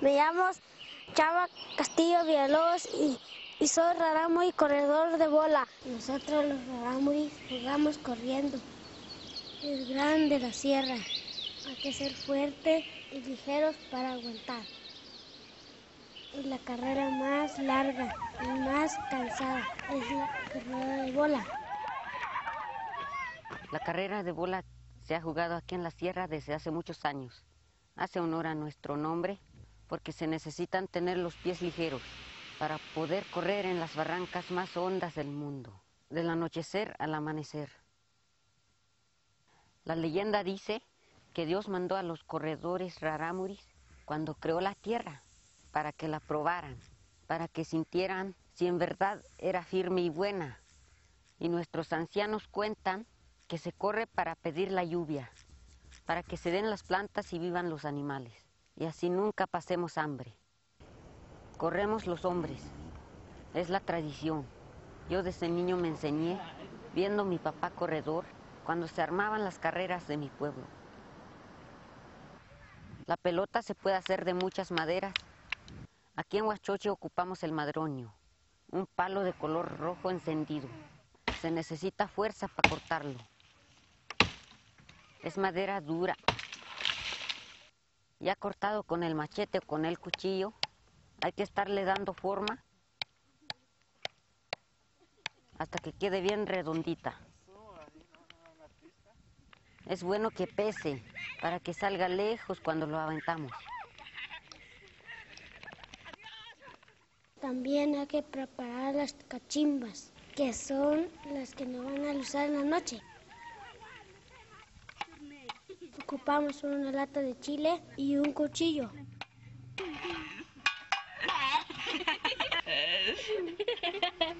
Me llamo Chava Castillo Villalobos y soy rarámuri corredor de bola. Nosotros los rarámuris jugamos corriendo. Es grande la sierra. Hay que ser fuertes y ligeros para aguantar. Es la carrera más larga y más cansada. Es la carrera de bola. La carrera de bola se ha jugado aquí en la sierra desde hace muchos años. Hace honor a nuestro nombre porque se necesitan tener los pies ligeros para poder correr en las barrancas más hondas del mundo, del anochecer al amanecer. La leyenda dice que Dios mandó a los corredores rarámuris cuando creó la tierra para que la probaran, para que sintieran si en verdad era firme y buena. Y nuestros ancianos cuentan que se corre para pedir la lluvia, para que se den las plantas y vivan los animales, y así nunca pasemos hambre. Corremos los hombres, es la tradición. Yo desde niño me enseñé viendo a mi papá corredor cuando se armaban las carreras de mi pueblo. La pelota se puede hacer de muchas maderas. Aquí en Huachoche ocupamos el madroño, un palo de color rojo encendido. Se necesita fuerza para cortarlo. Es madera dura. Ya cortado con el machete o con el cuchillo, hay que estarle dando forma hasta que quede bien redondita. Es bueno que pese para que salga lejos cuando lo aventamos. También hay que preparar las cachimbas, que son las que nos van a usar en la noche. Ocupamos una lata de chile y un cuchillo.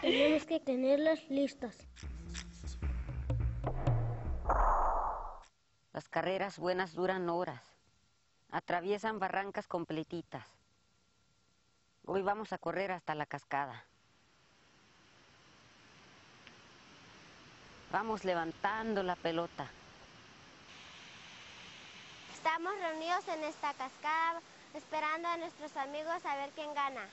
Tenemos que tenerlas listas. Las carreras buenas duran horas. Atraviesan barrancas completitas. Hoy vamos a correr hasta la cascada. Vamos levantando la pelota. Estamos reunidos en esta cascada esperando a nuestros amigos a ver quién gana.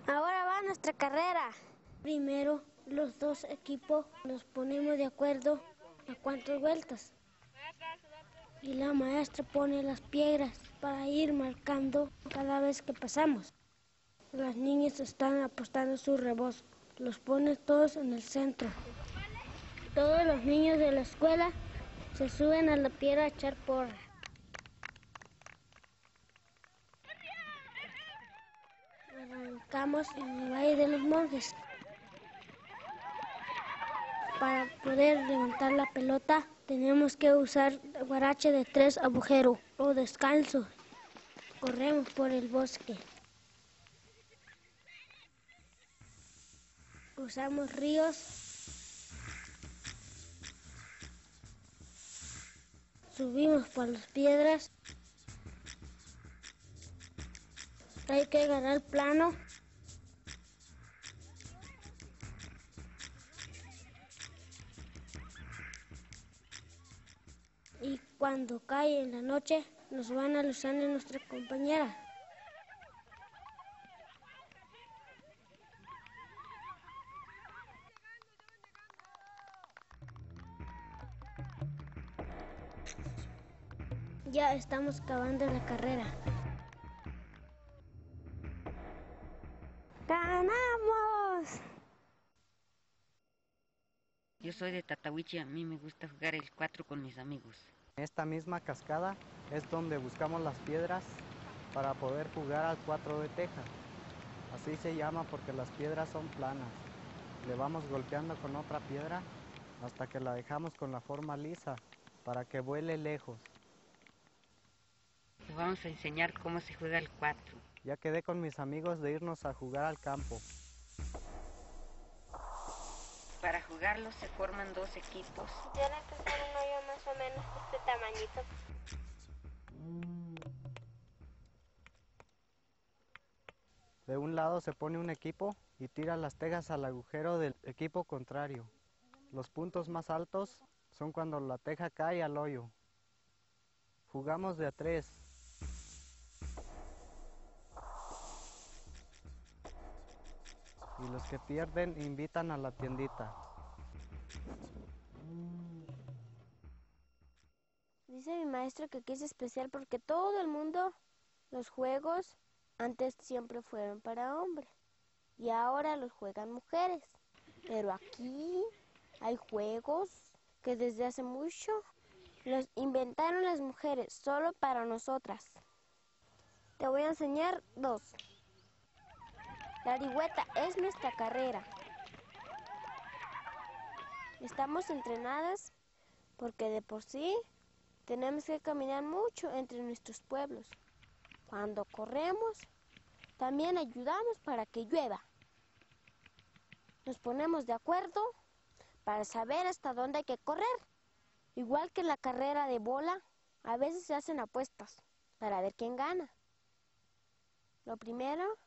Ahora va nuestra carrera. Primero, los dos equipos nos ponemos de acuerdo a cuántas vueltas. Y la maestra pone las piedras para ir marcando cada vez que pasamos. Las niñas están apostando su rebozo. Los ponen todos en el centro. Todos los niños de la escuela se suben a la piedra a echar porra. Arrancamos en el Valle de los Monjes. Para poder levantar la pelota tenemos que usar guarache de 3 agujeros o descalzo. Corremos por el bosque. Usamos ríos. Subimos por las piedras. Hay que agarrar plano. Y cuando cae en la noche, nos van aluzando nuestra compañera. Ya estamos acabando la carrera. ¡Ganamos! Yo soy de Tatahuichi, a mí me gusta jugar el 4 con mis amigos. Esta misma cascada es donde buscamos las piedras para poder jugar al 4 de teja. Así se llama porque las piedras son planas. Le vamos golpeando con otra piedra hasta que la dejamos con la forma lisa para que vuele lejos. Les vamos a enseñar cómo se juega el 4. Ya quedé con mis amigos de irnos a jugar al campo. Para jugarlo se forman 2 equipos. Tiene que ser un hoyo más o menos de este tamañito. De un lado se pone un equipo y tira las tejas al agujero del equipo contrario. Los puntos más altos son cuando la teja cae al hoyo. Jugamos de a 3. Y los que pierden invitan a la tiendita. Dice mi maestro que aquí es especial porque todo el mundo, los juegos antes siempre fueron para hombres y ahora los juegan mujeres. Pero aquí hay juegos que desde hace mucho los inventaron las mujeres solo para nosotras. Te voy a enseñar 2. La arihueta es nuestra carrera. Estamos entrenadas porque de por sí tenemos que caminar mucho entre nuestros pueblos. Cuando corremos, también ayudamos para que llueva. Nos ponemos de acuerdo para saber hasta dónde hay que correr. Igual que en la carrera de bola, a veces se hacen apuestas para ver quién gana. Lo primero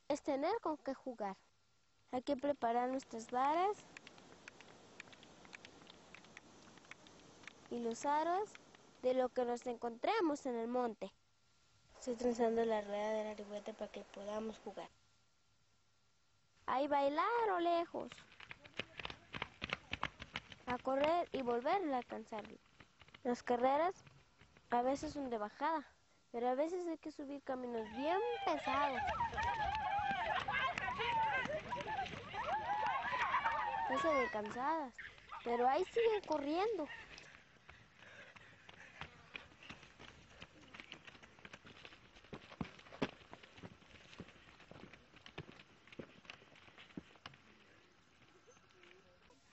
es tener con qué jugar. Hay que preparar nuestras varas y los aros de lo que nos encontremos en el monte. Estoy trenzando la rueda de la arihueta para que podamos jugar. ¿Hay bailar o lejos? A correr y volver a alcanzarlo. Las carreras a veces son de bajada, pero a veces hay que subir caminos bien pesados. No se ven cansadas, pero ahí siguen corriendo.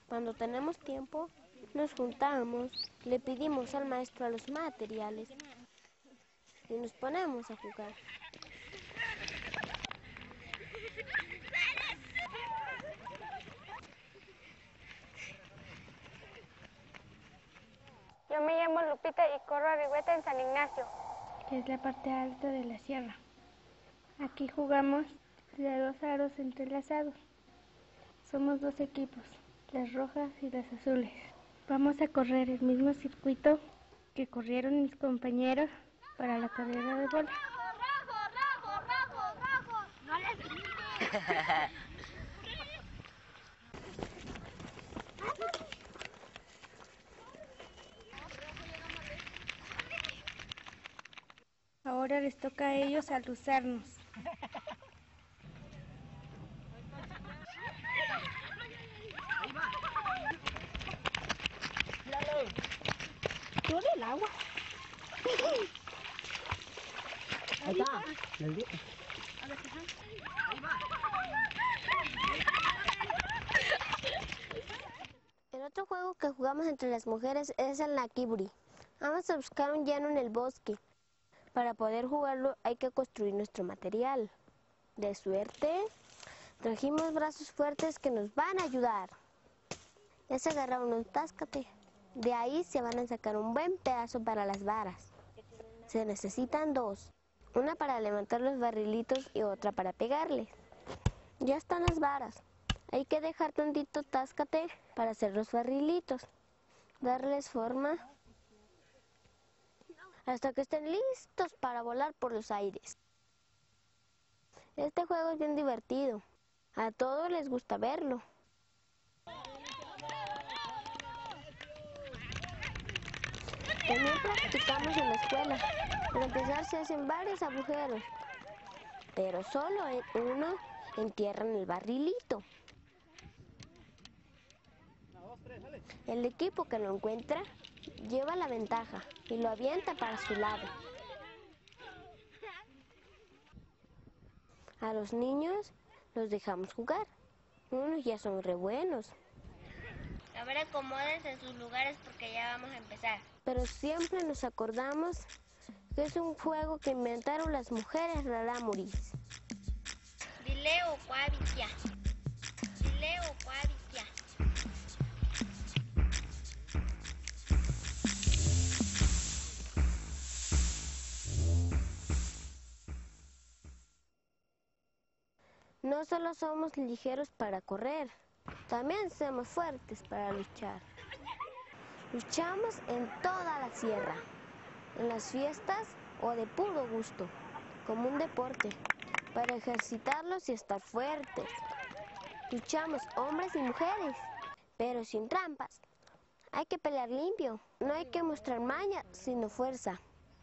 Cuando tenemos tiempo, nos juntamos, le pedimos al maestro los materiales y nos ponemos a jugar. Yo me llamo Lupita y corro arihueta en San Ignacio, que es la parte alta de la sierra. Aquí jugamos de 2 aros entrelazados. Somos 2 equipos, las rojas y las azules. Vamos a correr el mismo circuito que corrieron mis compañeros para la carrera de bola. ¡Rojo! ¡No les grites! Ahora les toca a ellos aluzarnos. ¿Todo el agua? Ahí está. El otro juego que jugamos entre las mujeres es el nakiburi. Vamos a buscar un llano en el bosque. Para poder jugarlo hay que construir nuestro material. De suerte, trajimos brazos fuertes que nos van a ayudar. Ya se agarraron un táscate. De ahí se van a sacar un buen pedazo para las varas. Se necesitan 2. Una para levantar los barrilitos y otra para pegarles. Ya están las varas. Hay que dejar tantito táscate para hacer los barrilitos. Darles forma hasta que estén listos para volar por los aires. Este juego es bien divertido. A todos les gusta verlo. También practicamos en la escuela. Para empezar se hacen varios agujeros, pero solo en uno entierran el barrilito. El equipo que lo encuentra lleva la ventaja y lo avienta para su lado. A los niños los dejamos jugar. Unos ya son re buenos. Ahora acomódense en sus lugares porque ya vamos a empezar. Pero siempre nos acordamos que es un juego que inventaron las mujeres rarámuris. Dileo cuavitia. Dileo cuavitia. No solo somos ligeros para correr, también somos fuertes para luchar. Luchamos en toda la sierra, en las fiestas o de puro gusto, como un deporte, para ejercitarlos y estar fuertes. Luchamos hombres y mujeres, pero sin trampas. Hay que pelear limpio, no hay que mostrar maña, sino fuerza.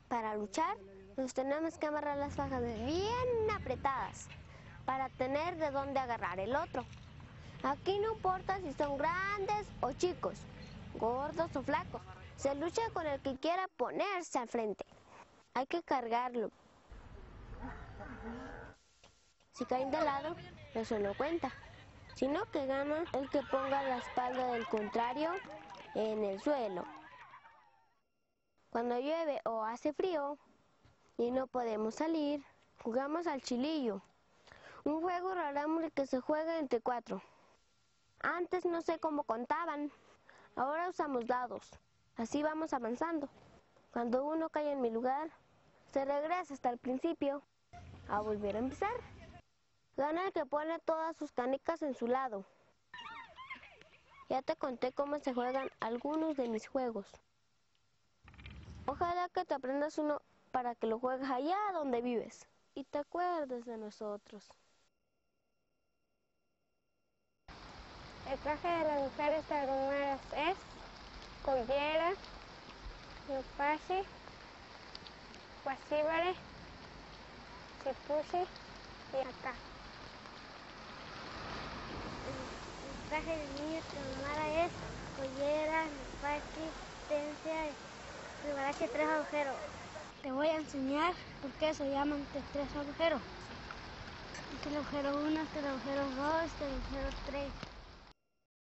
Para luchar, nos tenemos que amarrar las fajas bien apretadas, para tener de dónde agarrar el otro. Aquí no importa si son grandes o chicos, gordos o flacos, se lucha con el que quiera ponerse al frente. Hay que cargarlo. Si caen de lado, eso no cuenta, sino que gana el que ponga la espalda del contrario en el suelo. Cuando llueve o hace frío y no podemos salir, jugamos al chilillo, un juego rarámuri que se juega entre 4. Antes no sé cómo contaban, ahora usamos dados, así vamos avanzando. Cuando uno cae en mi lugar, se regresa hasta el principio, a volver a empezar. Gana el que pone todas sus canicas en su lado. Ya te conté cómo se juegan algunos de mis juegos. Ojalá que te aprendas uno para que lo juegues allá donde vives y te acuerdes de nosotros. El traje de las mujeres tarahumaras es collera, nupashi, guasíbare, chipushi y acá. El traje de niño tarahumara es collera, nupashi, tencia y ribarache 3 agujeros. Te voy a enseñar por qué se llaman 3 agujeros. Este es el agujero 1, este es el agujero 2, este es el agujero 3.